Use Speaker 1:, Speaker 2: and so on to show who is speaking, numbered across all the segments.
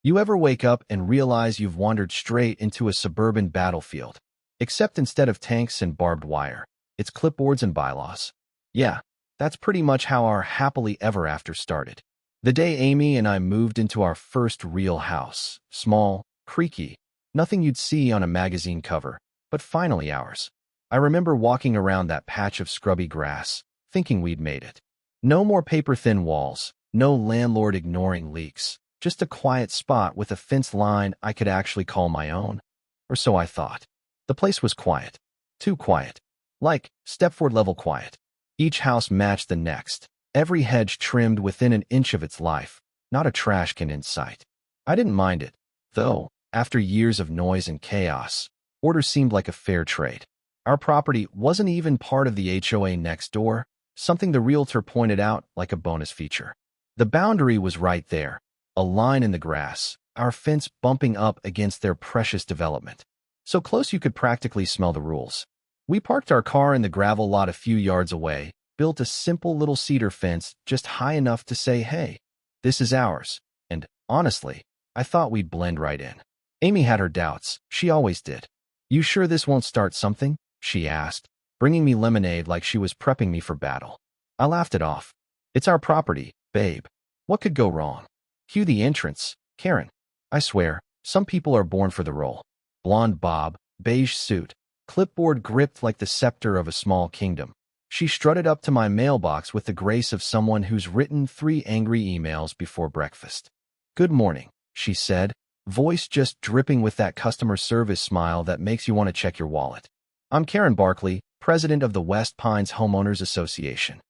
Speaker 1: You ever wake up and realize you've wandered straight into a suburban battlefield? Except instead of tanks and barbed wire, it's clipboards and bylaws. Yeah, that's pretty much how our happily ever after started. The day Amy and I moved into our first real house, small, creaky, nothing you'd see on a magazine cover, but finally ours. I remember walking around that patch of scrubby grass, thinking we'd made it. No more paper-thin walls, no landlord ignoring leaks, just a quiet spot with a fence line I could actually call my own. Or so I thought. The place was quiet. Too quiet. Like Stepford-level quiet. Each house matched the next, every hedge trimmed within an inch of its life, not a trash can in sight. I didn't mind it, though, after years of noise and chaos, order seemed like a fair trade. Our property wasn't even part of the HOA next door, something the realtor pointed out like a bonus feature. The boundary was right there, a line in the grass, our fence bumping up against their precious development. So close you could practically smell the rules. We parked our car in the gravel lot a few yards away, built a simple little cedar fence just high enough to say, hey, this is ours. And, honestly, I thought we'd blend right in. Amy had her doubts. She always did. You sure this won't start something? She asked, bringing me lemonade like she was prepping me for battle. I laughed it off. It's our property, babe. What could go wrong? Cue the entrance, Karen. I swear, some people are born for the role. Blonde bob, beige suit, clipboard gripped like the scepter of a small kingdom. She strutted up to my mailbox with the grace of someone who's written 3 angry emails before breakfast. Good morning, she said, voice just dripping with that customer service smile that makes you want to check your wallet. I'm Karen Barkley, president of the West Pines Homeowners Association.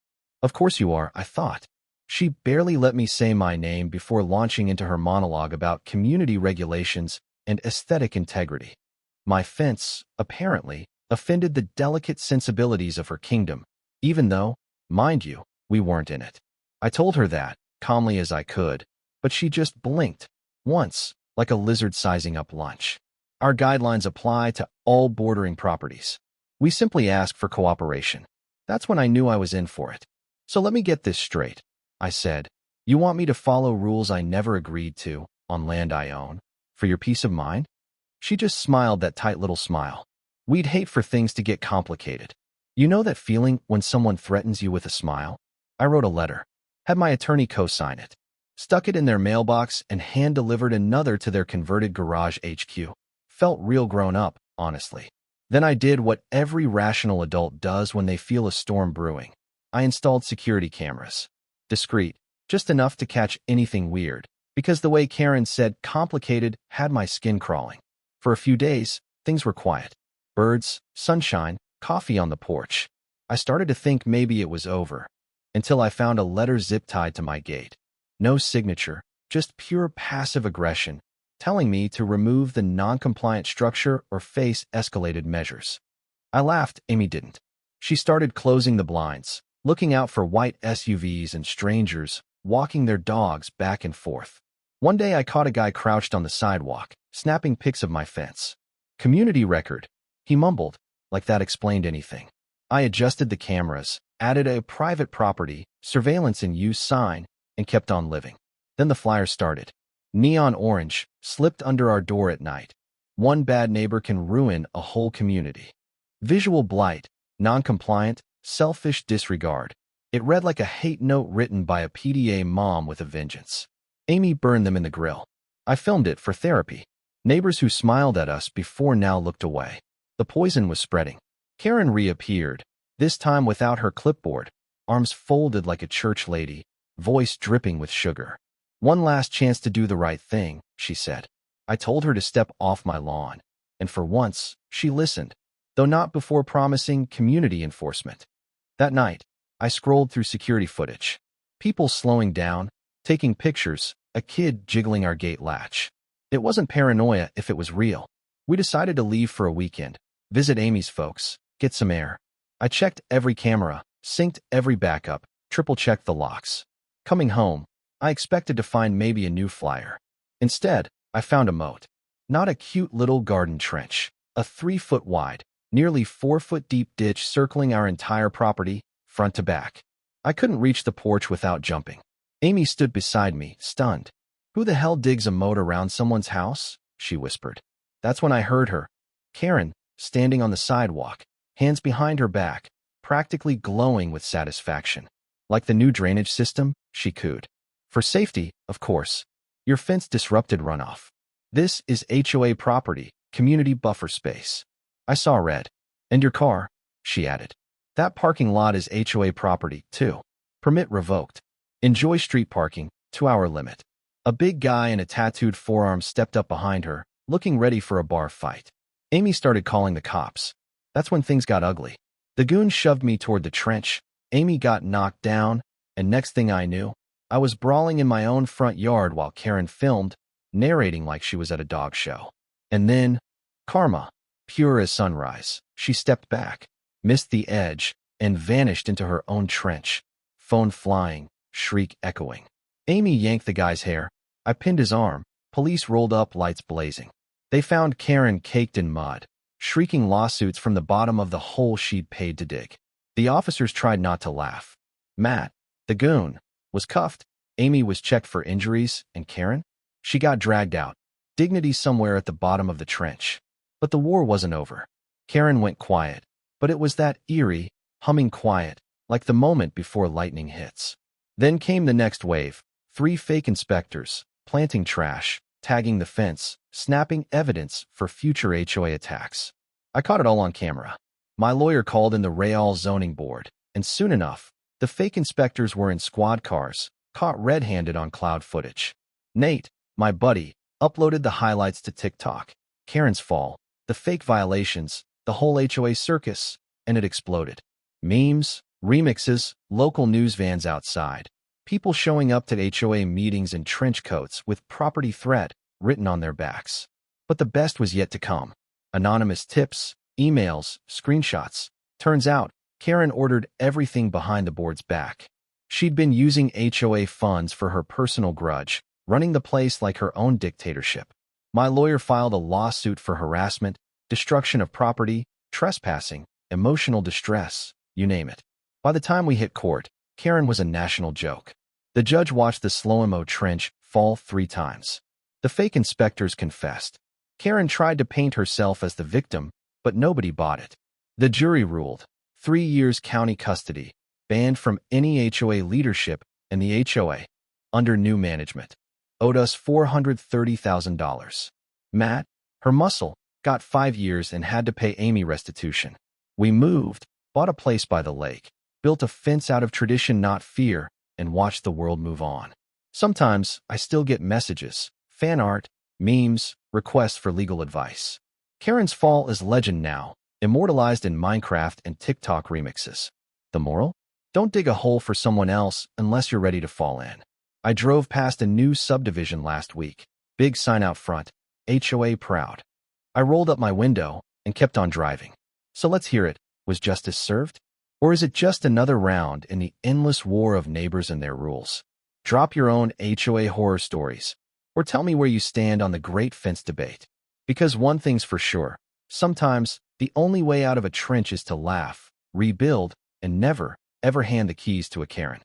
Speaker 1: Of course you are, I thought. She barely let me say my name before launching into her monologue about community regulations and aesthetic integrity. My fence, apparently, offended the delicate sensibilities of her kingdom, even though, mind you, we weren't in it. I told her that, calmly as I could, but she just blinked, once, like a lizard sizing up lunch. Our guidelines apply to all bordering properties. We simply ask for cooperation. That's when I knew I was in for it. So let me get this straight, I said. You want me to follow rules I never agreed to, on land I own, for your peace of mind? She just smiled that tight little smile. We'd hate for things to get complicated. You know that feeling when someone threatens you with a smile? I wrote a letter, had my attorney co-sign it, stuck it in their mailbox and hand-delivered another to their converted garage HQ. Felt real grown up, honestly. Then I did what every rational adult does when they feel a storm brewing. I installed security cameras. Discreet, just enough to catch anything weird, because the way Karen said complicated had my skin crawling. For a few days, things were quiet. Birds, sunshine, coffee on the porch. I started to think maybe it was over, until I found a letter zip-tied to my gate. No signature, just pure passive aggression, telling me to remove the non-compliant structure or face escalated measures. I laughed. Amy didn't. She started closing the blinds, looking out for white SUVs and strangers walking their dogs back and forth. One day I caught a guy crouched on the sidewalk, snapping pics of my fence. Community record, he mumbled, like that explained anything. I adjusted the cameras, added a private property, surveillance in use sign, and kept on living. Then the flyer started. Neon orange, slipped under our door at night. One bad neighbor can ruin a whole community. Visual blight, non-compliant, selfish disregard. It read like a hate note written by a PDA mom with a vengeance. Amy burned them in the grill. I filmed it for therapy. Neighbors who smiled at us before now looked away. The poison was spreading. Karen reappeared, this time without her clipboard, arms folded like a church lady, voice dripping with sugar. One last chance to do the right thing, she said. I told her to step off my lawn, and for once, she listened, though not before promising community enforcement. That night, I scrolled through security footage. People slowing down, taking pictures, a kid jiggling our gate latch. It wasn't paranoia if it was real. We decided to leave for a weekend, visit Amy's folks, get some air. I checked every camera, synced every backup, triple-checked the locks. Coming home, I expected to find maybe a new flyer. Instead, I found a moat. Not a cute little garden trench, a 3-foot wide, nearly 4-foot deep ditch circling our entire property, front to back. I couldn't reach the porch without jumping. Amy stood beside me, stunned. Who the hell digs a moat around someone's house? She whispered. That's when I heard her. Karen, standing on the sidewalk, hands behind her back, practically glowing with satisfaction. Like the new drainage system, she cooed. For safety, of course. Your fence disrupted runoff. This is HOA property, community buffer space. I saw red. And your car, she added. That parking lot is HOA property, too. Permit revoked. Enjoy street parking, 2-hour limit. A big guy in a tattooed forearm stepped up behind her, looking ready for a bar fight. Amy started calling the cops. That's when things got ugly. The goon shoved me toward the trench. Amy got knocked down, and next thing I knew, I was brawling in my own front yard while Karen filmed, narrating like she was at a dog show. And then, karma, pure as sunrise. She stepped back, missed the edge, and vanished into her own trench. Phone flying, shriek echoing. Amy yanked the guy's hair. I pinned his arm. Police rolled up, lights blazing. They found Karen caked in mud, shrieking lawsuits from the bottom of the hole she'd paid to dig. The officers tried not to laugh. Matt, the goon, was cuffed. Amy was checked for injuries, and Karen? She got dragged out. Dignity somewhere at the bottom of the trench. But the war wasn't over. Karen went quiet, but it was that eerie, humming quiet, like the moment before lightning hits. Then came the next wave. 3 fake inspectors, planting trash, tagging the fence, snapping evidence for future HOA attacks. I caught it all on camera. My lawyer called in the Real Zoning Board, and soon enough, the fake inspectors were in squad cars, caught red-handed on cloud footage. Nate, my buddy, uploaded the highlights to TikTok. Karen's fall, the fake violations, the whole HOA circus, and it exploded. Memes, remixes, local news vans outside. People showing up to HOA meetings in trench coats with property threat written on their backs. But the best was yet to come. Anonymous tips, emails, screenshots. Turns out, Karen ordered everything behind the board's back. She'd been using HOA funds for her personal grudge, running the place like her own dictatorship. My lawyer filed a lawsuit for harassment, destruction of property, trespassing, emotional distress, you name it. By the time we hit court, Karen was a national joke. The judge watched the slow-mo trench fall 3 times. The fake inspectors confessed. Karen tried to paint herself as the victim, but nobody bought it. The jury ruled 3 years county custody, banned from any HOA leadership, and the HOA, under new management, owed us $430,000. Matt, her muscle, got 5 years and had to pay Amy restitution. We moved, bought a place by the lake, built a fence out of tradition, not fear, and watched the world move on. Sometimes I still get messages, fan art, memes, requests for legal advice. Karen's fall is legend now, immortalized in Minecraft and TikTok remixes. The moral? Don't dig a hole for someone else unless you're ready to fall in. I drove past a new subdivision last week. Big sign out front, HOA proud. I rolled up my window and kept on driving. So let's hear it. Was justice served? Or is it just another round in the endless war of neighbors and their rules? Drop your own HOA horror stories, or tell me where you stand on the great fence debate. Because one thing's for sure, sometimes the only way out of a trench is to laugh, rebuild, and never, ever hand the keys to a Karen.